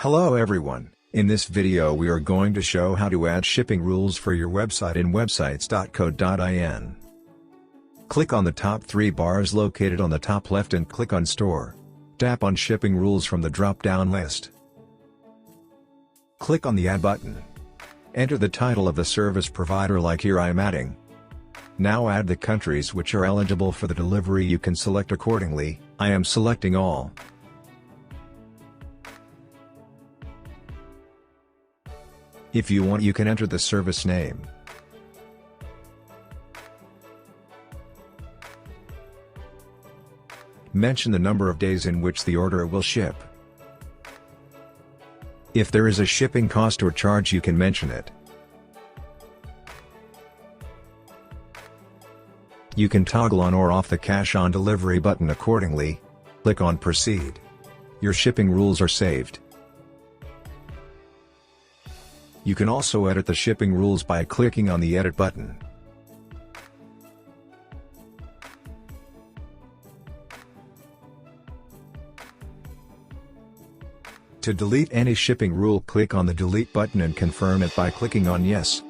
Hello everyone, in this video we are going to show how to add shipping rules for your website in websites.co.in. Click on the top 3 bars located on the top left and click on Store. Tap on Shipping Rules from the drop-down list. Click on the Add button. Enter the title of the service provider, like here I am adding. Now add the countries which are eligible for the delivery. You can select accordingly. I am selecting all. If you want, you can enter the service name. Mention the number of days in which the order will ship. If there is a shipping cost or charge, you can mention it. You can toggle on or off the cash on delivery button accordingly. Click on Proceed. Your shipping rules are saved. You can also edit the shipping rules by clicking on the Edit button. To delete any shipping rule, click on the Delete button and confirm it by clicking on Yes.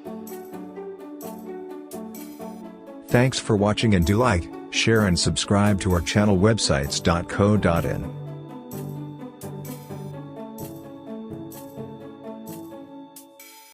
Thanks for watching, and do like, share and subscribe to our channel websites.co.in.